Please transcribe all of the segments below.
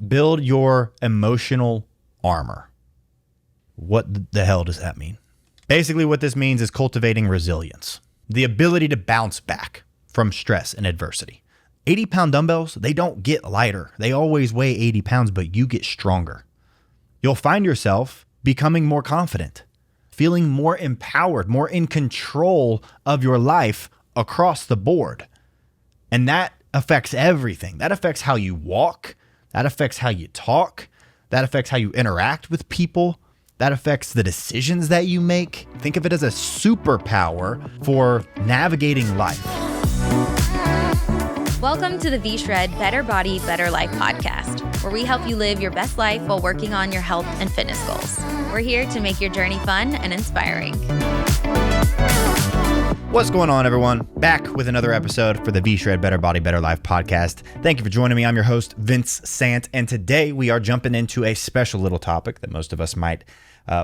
build your emotional armor. What the hell does that mean? Basically, what this means is cultivating resilience, the ability to bounce back from stress and adversity. 80-pound dumbbells, they don't get lighter. They always weigh 80 pounds, but you get stronger. You'll find yourself becoming more confident, feeling more empowered, more in control of your life across the board. And that affects everything. That affects how you walk. That affects how you talk. That affects how you interact with people. That affects the decisions that you make. Think of it as a superpower for navigating life. Welcome to the V-Shred Better Body, Better Life podcast, where we help you live your best life while working on your health and fitness goals. We're here to make your journey fun and inspiring. What's going on, everyone? Back with another episode for the V-Shred Better Body, Better Life podcast. Thank you for joining me. I'm your host, Vince Sant, and today we are jumping into a special little topic that most of us might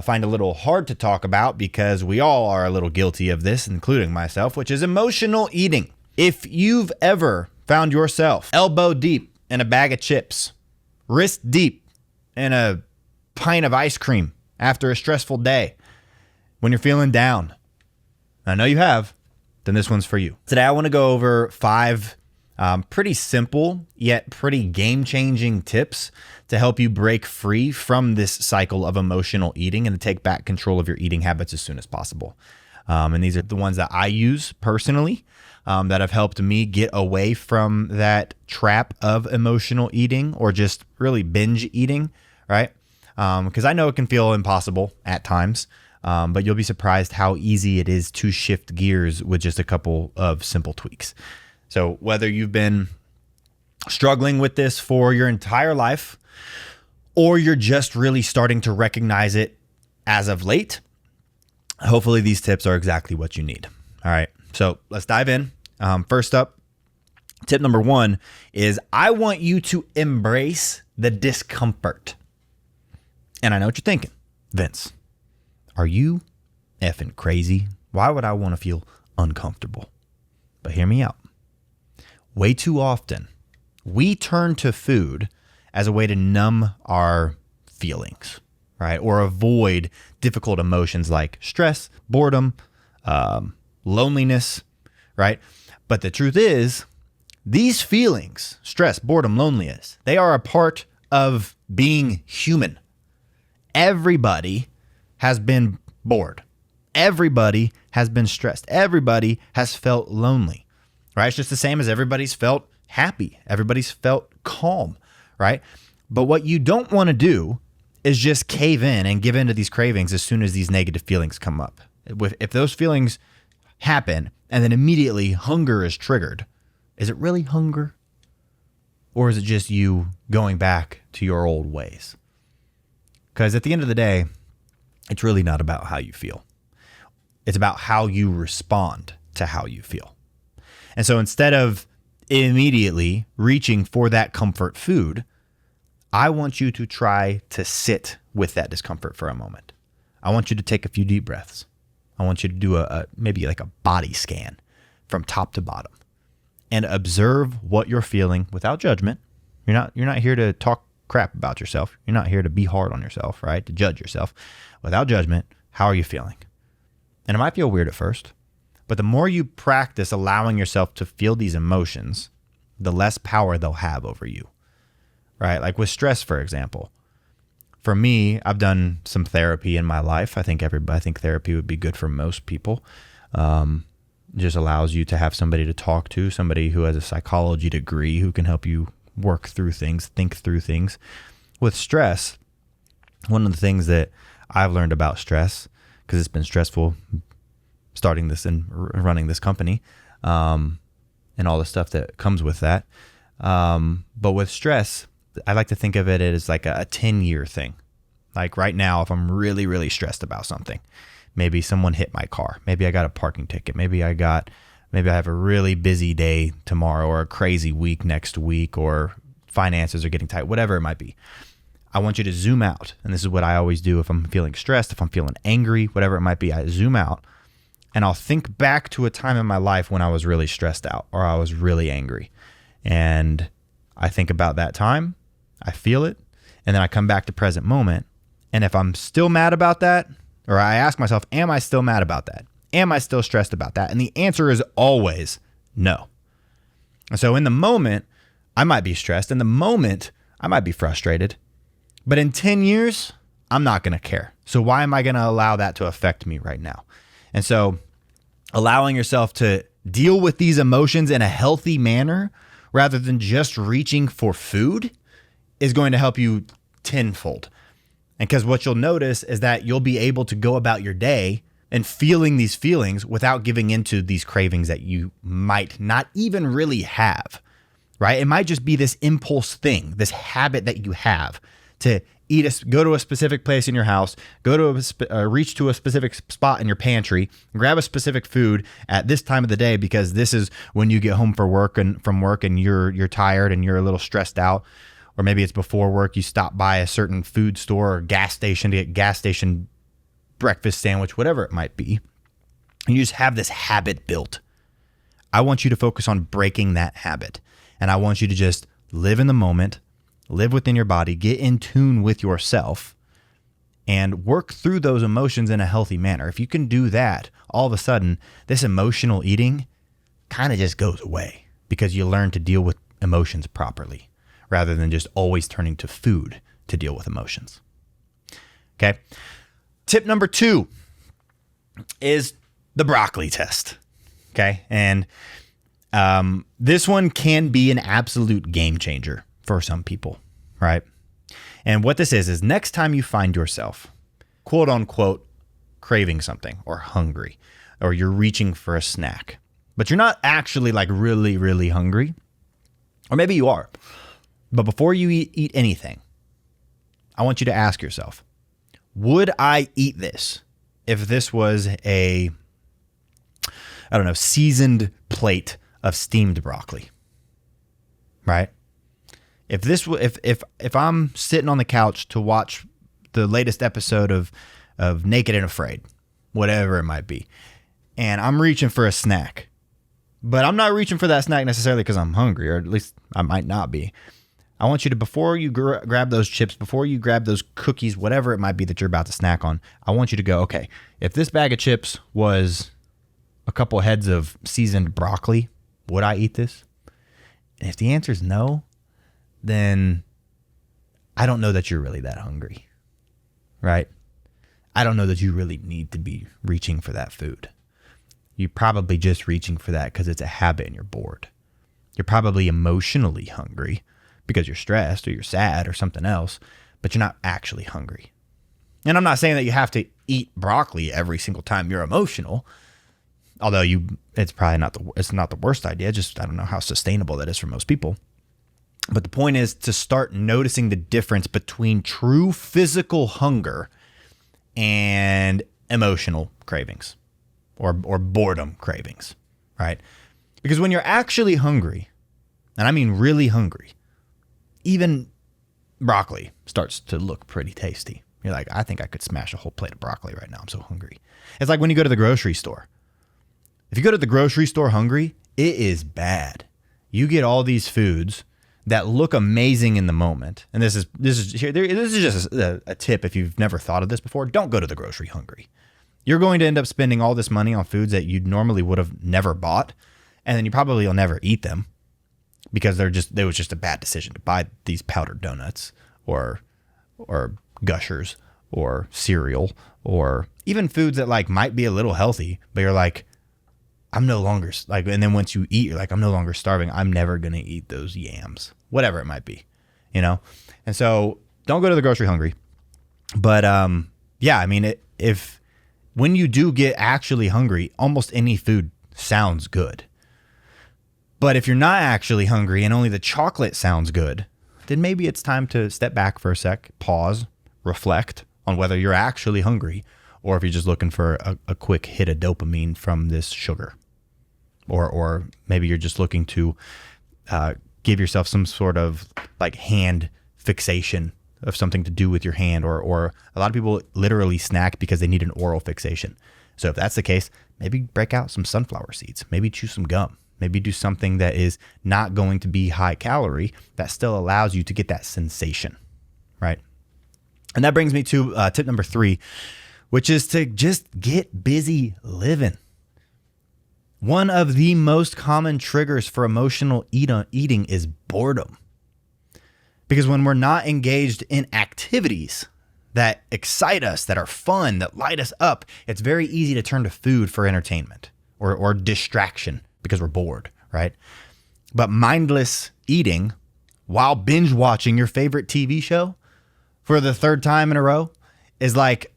find a little hard to talk about because we all are a little guilty of this, including myself, which is emotional eating. If you've ever found yourself elbow deep in a bag of chips, wrist deep in a pint of ice cream after a stressful day, when you're feeling down, I know you have, then this one's for you. Today, I want to go over 5 pretty simple yet pretty game-changing tips to help you break free from this cycle of emotional eating and to take back control of your eating habits as soon as possible. And these are the ones that I use personally that have helped me get away from that trap of emotional eating or just really binge eating, right? Because I know it can feel impossible at times. But you'll be surprised how easy it is to shift gears with just a couple of simple tweaks. So whether you've been struggling with this for your entire life, or you're just really starting to recognize it as of late, hopefully these tips are exactly what you need. All right, so let's dive in. First up, tip number 1 is I want you to embrace the discomfort. And I know what you're thinking, Vince. Are you effing crazy? Why would I want to feel uncomfortable? But hear me out. Way too often, we turn to food as a way to numb our feelings, right? Or avoid difficult emotions like stress, boredom, loneliness, right? But the truth is, these feelings, stress, boredom, loneliness, they are a part of being human. Everybody has been bored. Everybody has been stressed. Everybody has felt lonely, right? It's just the same as everybody's felt happy. Everybody's felt calm, right? But what you don't want to do is just cave in and give in to these cravings as soon as these negative feelings come up. If those feelings happen and then immediately hunger is triggered, is it really hunger? Or is it just you going back to your old ways? Because at the end of the day, it's really not about how you feel. It's about how you respond to how you feel. And so instead of immediately reaching for that comfort food, I want you to try to sit with that discomfort for a moment. I want you to take a few deep breaths. I want you to do maybe like a body scan from top to bottom and observe what you're feeling without judgment. You're not here to talk crap about yourself. You're not here to be hard on yourself, right? To judge yourself. Without judgment, how are you feeling? And it might feel weird at first, but the more you practice allowing yourself to feel these emotions, the less power they'll have over you, right? Like with stress, for example. For me, I've done some therapy in my life. I think therapy would be good for most people. It just allows you to have somebody to talk to, somebody who has a psychology degree who can help you work through things, think through things. With stress, one of the things that I've learned about stress, because it's been stressful starting this and running this company, and all the stuff that comes with that. But with stress, I like to think of it as like a 10-year thing. Like right now, if I'm really, really stressed about something, maybe someone hit my car, maybe I got a parking ticket, maybe I have a really busy day tomorrow or a crazy week next week, or finances are getting tight, whatever it might be. I want you to zoom out. And this is what I always do if I'm feeling stressed, if I'm feeling angry, whatever it might be. I zoom out and I'll think back to a time in my life when I was really stressed out or I was really angry. And I think about that time. I feel it, and then I come back to present moment. And if I'm still mad about that, or I ask myself, am I still mad about that? Am I still stressed about that? And the answer is always no. And so in the moment, I might be stressed. In the moment, I might be frustrated. But in 10 years, I'm not going to care. So why am I going to allow that to affect me right now? And so allowing yourself to deal with these emotions in a healthy manner rather than just reaching for food is going to help you tenfold. And because what you'll notice is that you'll be able to go about your day and feeling these feelings without giving into these cravings that you might not even really have, right? It might just be this impulse thing, this habit that you have to go to a specific place in your house, reach to a specific spot in your pantry, grab a specific food at this time of the day because this is when you get home from work and you're tired and you're a little stressed out. Or maybe it's before work, you stop by a certain food store or gas station to get gas station breakfast sandwich, whatever it might be. And you just have this habit built. I want you to focus on breaking that habit. And I want you to just live in the moment, live within your body, get in tune with yourself, and work through those emotions in a healthy manner. If you can do that, all of a sudden, this emotional eating kind of just goes away because you learn to deal with emotions properly, rather than just always turning to food to deal with emotions. Okay. Tip number 2 is the broccoli test. Okay. And this one can be an absolute game changer for some people, right? And what this is next time you find yourself, quote unquote, craving something or hungry, or you're reaching for a snack, but you're not actually like really, really hungry, or maybe you are. But before you eat anything, I want you to ask yourself, would I eat this if this was a, seasoned plate of steamed broccoli, right? If I'm sitting on the couch to watch the latest episode of Naked and Afraid, whatever it might be, and I'm reaching for a snack, but I'm not reaching for that snack necessarily because I'm hungry, or at least I might not be. I want you to, before you grab those chips, before you grab those cookies, whatever it might be that you're about to snack on, I want you to go, okay, if this bag of chips was a couple heads of seasoned broccoli, would I eat this? And if the answer is no, then I don't know that you're really that hungry, right? I don't know that you really need to be reaching for that food. You're probably just reaching for that because it's a habit and you're bored. You're probably emotionally hungry because you're stressed or you're sad or something else, but you're not actually hungry. And I'm not saying that you have to eat broccoli every single time you're emotional, although it's probably not the worst idea. Just, I don't know how sustainable that is for most people. But the point is to start noticing the difference between true physical hunger and emotional cravings or boredom cravings, right? Because when you're actually hungry, and I mean really hungry, even broccoli starts to look pretty tasty. You're like, I think I could smash a whole plate of broccoli right now. I'm so hungry. It's like when you go to the grocery store. If you go to the grocery store hungry, it is bad. You get all these foods that look amazing in the moment. And this is just a tip if you've never thought of this before. Don't go to the grocery hungry. You're going to end up spending all this money on foods that you normally would have never bought, and then you probably will never eat them because it was just a bad decision to buy these powdered donuts or Gushers or cereal or even foods that like might be a little healthy, but you're like, I'm no longer like, and then once you eat, you're like, I'm no longer starving. I'm never going to eat those yams, whatever it might be, And so don't go to the grocery hungry. But yeah, I mean, when you do get actually hungry, almost any food sounds good. But if you're not actually hungry and only the chocolate sounds good, then maybe it's time to step back for a sec, pause, reflect on whether you're actually hungry or if you're just looking for a quick hit of dopamine from this sugar. Or maybe you're just looking to give yourself some sort of like hand fixation of something to do with your hand, or a lot of people literally snack because they need an oral fixation. So if that's the case, maybe break out some sunflower seeds, maybe chew some gum, Maybe do something that is not going to be high calorie that still allows you to get that sensation, right? And that brings me to tip number 3, which is to just get busy living. One of the most common triggers for emotional eating is boredom. Because when we're not engaged in activities that excite us, that are fun, that light us up, it's very easy to turn to food for entertainment or distraction because we're bored, right? But mindless eating while binge watching your favorite TV show for the 3rd time in a row is like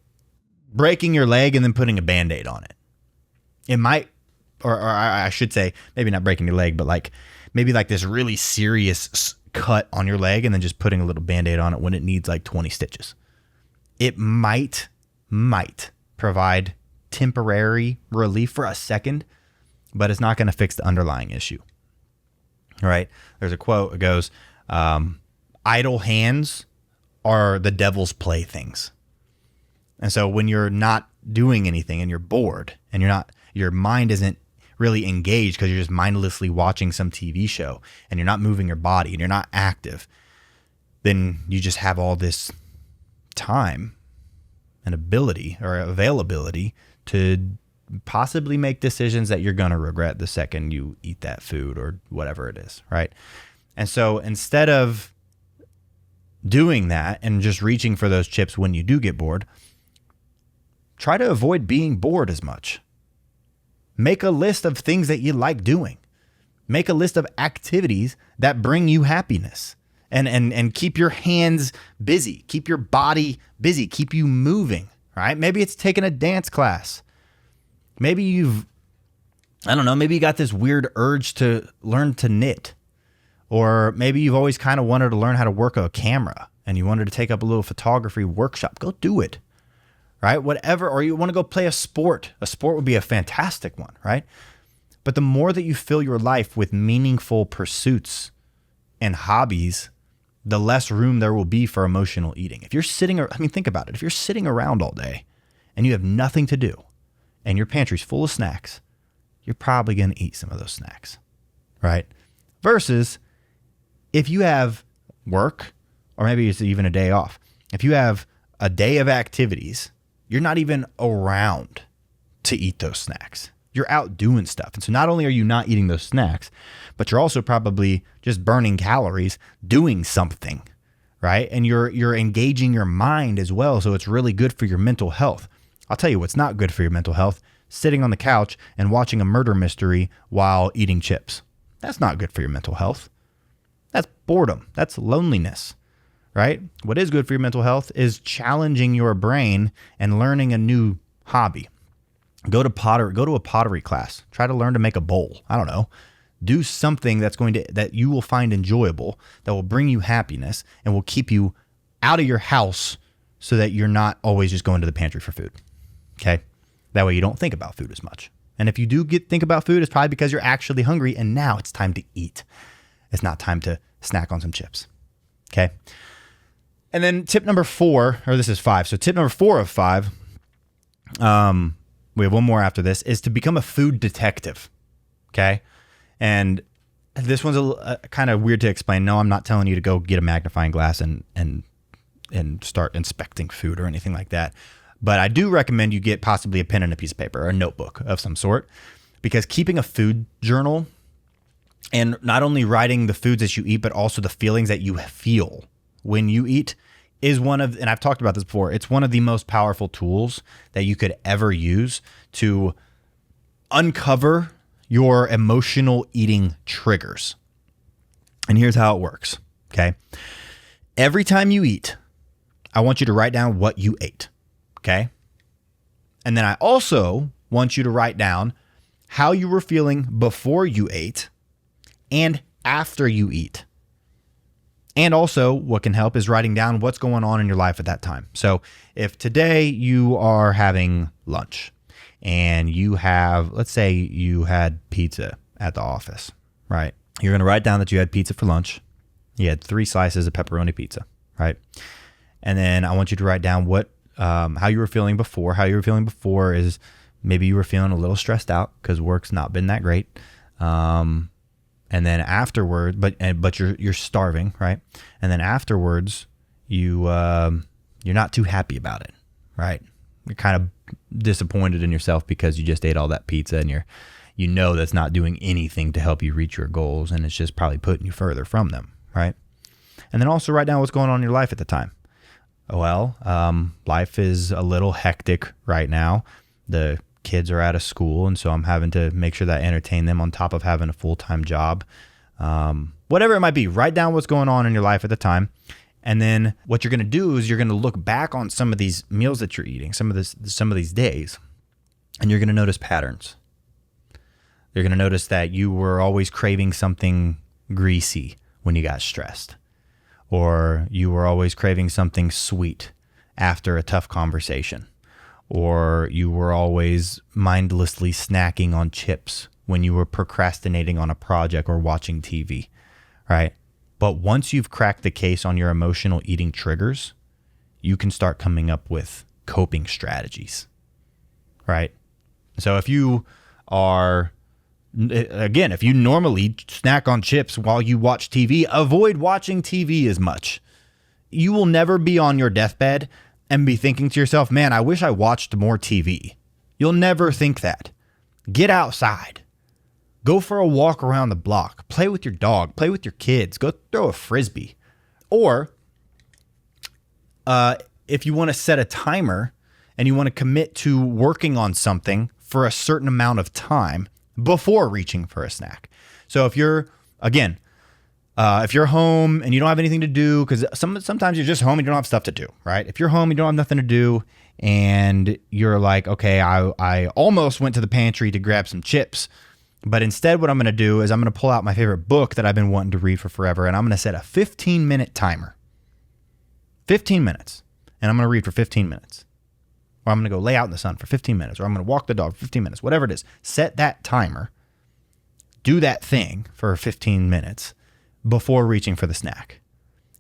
breaking your leg and then putting a Band-Aid on it. It might, or I should say, maybe not breaking your leg, but like maybe like this really serious cut on your leg and then just putting a little Band-Aid on it when it needs like 20 stitches. It might provide temporary relief for a second, but it's not going to fix the underlying issue. All right. There's a quote. It goes, idle hands are the devil's playthings. And so when you're not doing anything and you're bored and your mind isn't really engaged because you're just mindlessly watching some TV show and you're not moving your body and you're not active, then you just have all this time and ability or availability to possibly make decisions that you're going to regret the second you eat that food or whatever it is, right? And so instead of doing that and just reaching for those chips when you do get bored, try to avoid being bored as much. Make a list of things that you like doing. Make a list of activities that bring you happiness. And keep your hands busy, keep your body busy, keep you moving, right? Maybe it's taking a dance class. Maybe maybe you got this weird urge to learn to knit. Or maybe you've always kind of wanted to learn how to work a camera and you wanted to take up a little photography workshop. Go do it, right? Whatever, or you want to go play a sport. A sport would be a fantastic one, right? But the more that you fill your life with meaningful pursuits and hobbies, the less room there will be for emotional eating. If you're think about it. If you're sitting around all day and you have nothing to do and your pantry's full of snacks, you're probably going to eat some of those snacks, right? Versus if you have work, or maybe it's even a day off. If you have a day of activities, you're not even around to eat those snacks. You're out doing stuff. And so not only are you not eating those snacks, but you're also probably just burning calories doing something, right? And you're engaging your mind as well. So it's really good for your mental health. I'll tell you what's not good for your mental health: sitting on the couch and watching a murder mystery while eating chips. That's not good for your mental health. That's boredom. That's loneliness, right? What is good for your mental health is challenging your brain and learning a new hobby. Go to a pottery class. Try to learn to make a bowl. I don't know. Do something that you will find enjoyable, that will bring you happiness and will keep you out of your house so that you're not always just going to the pantry for food. Okay? That way you don't think about food as much. And if you do think about food, it's probably because you're actually hungry and now it's time to eat. It's not time to snack on some chips. Okay? And then tip number 4, or this is 5. So tip number 4 of 5, we have one more after this, is to become a food detective. Okay? And this one's a kind of weird to explain. No, I'm not telling you to go get a magnifying glass and start inspecting food or anything like that. But I do recommend you get possibly a pen and a piece of paper or a notebook of some sort, because keeping a food journal and not only writing the foods that you eat, but also the feelings that you feel when you eat is and I've talked about this before, it's one of the most powerful tools that you could ever use to uncover your emotional eating triggers. And here's how it works, okay? Every time you eat, I want you to write down what you ate, okay? And then I also want you to write down how you were feeling before you ate and after you eat. And also, what can help is writing down what's going on in your life at that time. So if today you are having lunch and let's say you had pizza at the office, right? You're going to write down that you had pizza for lunch. You had 3 slices of pepperoni pizza, right? And then I want you to write down how you were feeling before. How you were feeling before is maybe you were feeling a little stressed out because work's not been that great. And then afterward, but you're starving, right? And then afterwards, you're not too happy about it, right? You're kind of disappointed in yourself because you just ate all that pizza, and you know that's not doing anything to help you reach your goals, and it's just probably putting you further from them, right? And then also write down what's going on in your life at the time. Well, life is a little hectic right now. The kids are out of school, and so I'm having to make sure that I entertain them on top of having a full-time job. Whatever it might be, write down what's going on in your life at the time. And then what you're going to do is you're going to look back on some of these meals that you're eating, some of these days, and you're going to notice patterns. You're going to notice that you were always craving something greasy when you got stressed, or you were always craving something sweet after a tough conversation, or you were always mindlessly snacking on chips when you were procrastinating on a project or watching TV, right? But once you've cracked the case on your emotional eating triggers, you can start coming up with coping strategies, right? So if you normally snack on chips while you watch TV, avoid watching TV as much. You will never be on your deathbed and be thinking to yourself, man, I wish I watched more TV. You'll never think that. Get outside. Go for a walk around the block. Play with your dog. Play with your kids. Go throw a Frisbee. Or if you want to set a timer and you want to commit to working on something for a certain amount of time before reaching for a snack. So if you're home and you don't have anything to do, because sometimes you're just home and you don't have stuff to do, right? If you're home, you don't have nothing to do, and you're like, okay, I almost went to the pantry to grab some chips, but instead what I'm going to do is I'm going to pull out my favorite book that I've been wanting to read for forever, and I'm going to set a 15-minute timer. 15 minutes. And I'm going to read for 15 minutes. Or I'm going to go lay out in the sun for 15 minutes, or I'm going to walk the dog for 15 minutes, whatever it is. Set that timer. Do that thing for 15 minutes before reaching for the snack.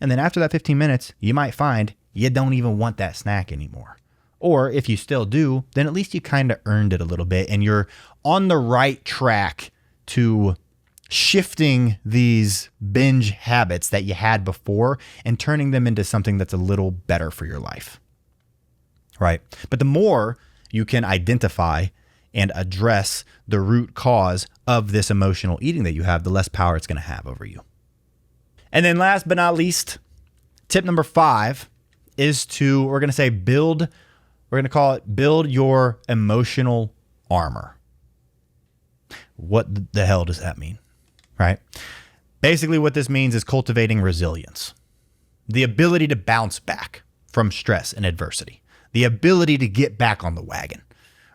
And then after that 15 minutes, you might find you don't even want that snack anymore. Or if you still do, then at least you kind of earned it a little bit, and you're on the right track to shifting these binge habits that you had before and turning them into something that's a little better for your life. Right? But the more you can identify and address the root cause of this emotional eating that you have, the less power it's going to have over you. And then last but not least, tip number 5 is we're going to call it build your emotional armor. What the hell does that mean? Right? Basically what this means is cultivating resilience. The ability to bounce back from stress and adversity. The ability to get back on the wagon,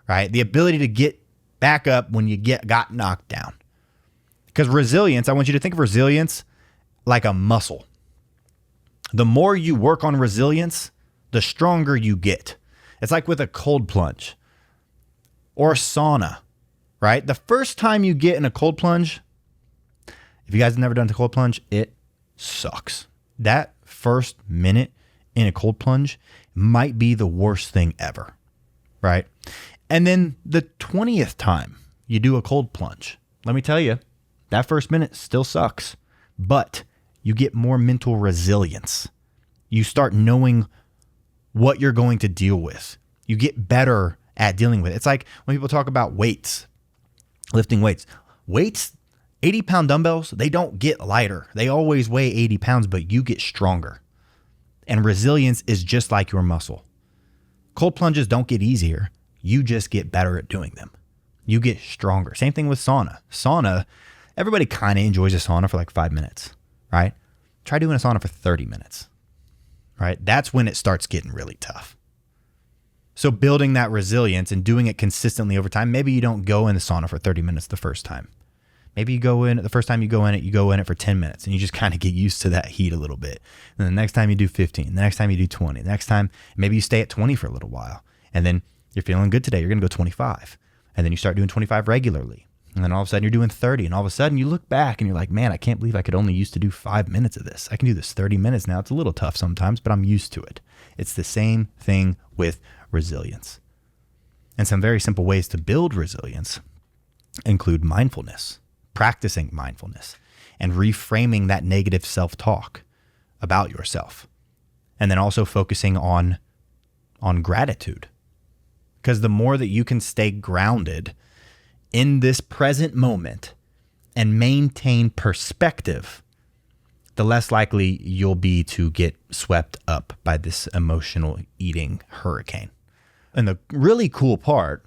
right? The ability to get back up when you got knocked down. Because resilience, I want you to think of resilience like a muscle. The more you work on resilience, the stronger you get. It's like with a cold plunge or a sauna, right? The first time you get in a cold plunge, if you guys have never done a cold plunge, it sucks. That first minute in a cold plunge might be the worst thing ever, right? And then the 20th time you do a cold plunge, let me tell you, that first minute still sucks, but you get more mental resilience. You start knowing what you're going to deal with. You get better at dealing with it. It's like when people talk about weights, lifting weights. Weights, 80-pound dumbbells, they don't get lighter. They always weigh 80 pounds, but you get stronger. And resilience is just like your muscle. Cold plunges don't get easier. You just get better at doing them. You get stronger. Same thing with sauna. Sauna, everybody kind of enjoys a sauna for like 5 minutes, right? Try doing a sauna for 30 minutes, right? That's when it starts getting really tough. So building that resilience and doing it consistently over time. Maybe you don't go in the sauna for 30 minutes the first time. Maybe you go in, the first time you go in it for 10 minutes and you just kind of get used to that heat a little bit. And the next time you do 15, the next time you do 20, the next time, maybe you stay at 20 for a little while. And then you're feeling good today, you're going to go 25. And then you start doing 25 regularly. And then all of a sudden you're doing 30. And all of a sudden you look back and you're like, man, I can't believe I could only used to do 5 minutes of this. I can do this 30 minutes now. It's a little tough sometimes, but I'm used to it. It's the same thing with resilience. And some very simple ways to build resilience include mindfulness, practicing mindfulness and reframing that negative self-talk about yourself. And then also focusing on gratitude. Because the more that you can stay grounded in this present moment and maintain perspective, the less likely you'll be to get swept up by this emotional eating hurricane. And the really cool part,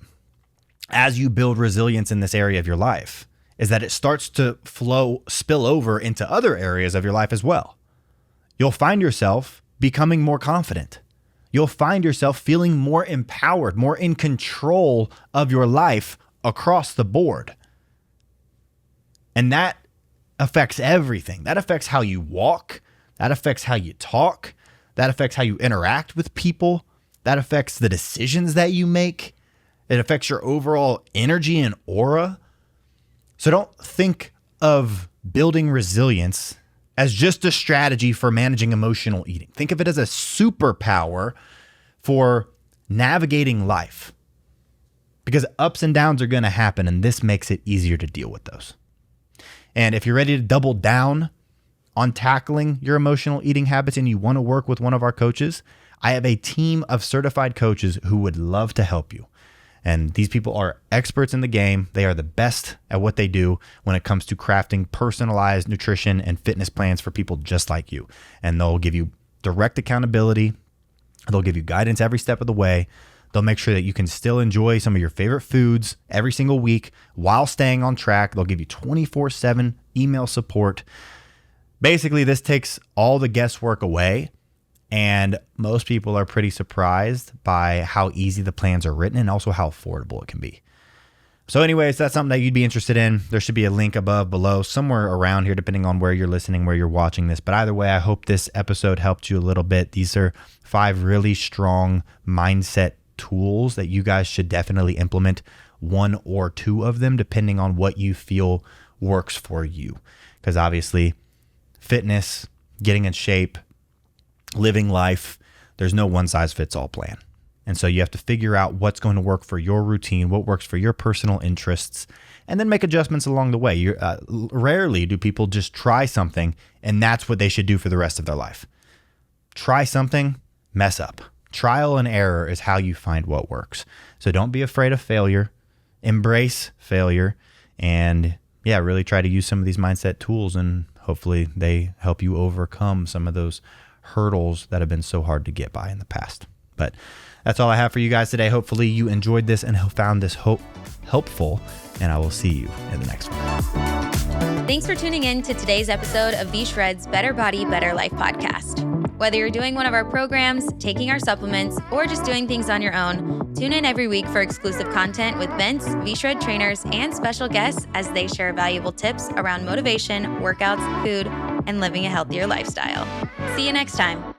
as you build resilience in this area of your life, is that it starts to spill over into other areas of your life as well. You'll find yourself becoming more confident. You'll find yourself feeling more empowered, more in control of your life across the board. And that affects everything. That affects how you walk. That affects how you talk. That affects how you interact with people. That affects the decisions that you make. It affects your overall energy and aura. So don't think of building resilience as just a strategy for managing emotional eating. Think of it as a superpower for navigating life, because ups and downs are going to happen, and this makes it easier to deal with those. And if you're ready to double down on tackling your emotional eating habits and you want to work with one of our coaches, I have a team of certified coaches who would love to help you. And these people are experts in the game. They are the best at what they do when it comes to crafting personalized nutrition and fitness plans for people just like you. And they'll give you direct accountability. They'll give you guidance every step of the way. They'll make sure that you can still enjoy some of your favorite foods every single week while staying on track. They'll give you 24/7 email support. Basically, this takes all the guesswork away. And most people are pretty surprised by how easy the plans are written and also how affordable it can be. So anyways, that's something that you'd be interested in. There should be a link above, below, somewhere around here, depending on where you're listening, where you're watching this. But either way, I hope this episode helped you a little bit. These are 5 really strong mindset tools that you guys should definitely implement, 1 or 2 of them, depending on what you feel works for you. Because obviously, fitness, getting in shape, living life, there's no one size fits all plan. And so you have to figure out what's going to work for your routine, what works for your personal interests, and then make adjustments along the way. Rarely do people just try something and that's what they should do for the rest of their life. Try something, mess up. Trial and error is how you find what works. So don't be afraid of failure, embrace failure, and really try to use some of these mindset tools, and hopefully they help you overcome some of those hurdles that have been so hard to get by in the past. But that's all I have for you guys today. Hopefully you enjoyed this and found this helpful, and I will see you in the next one. Thanks for tuning in to today's episode of V-Shred's Better Body, Better Life podcast. Whether you're doing one of our programs, taking our supplements, or just doing things on your own, tune in every week for exclusive content with Vince, V-Shred trainers, and special guests as they share valuable tips around motivation, workouts, food, and living a healthier lifestyle. See you next time.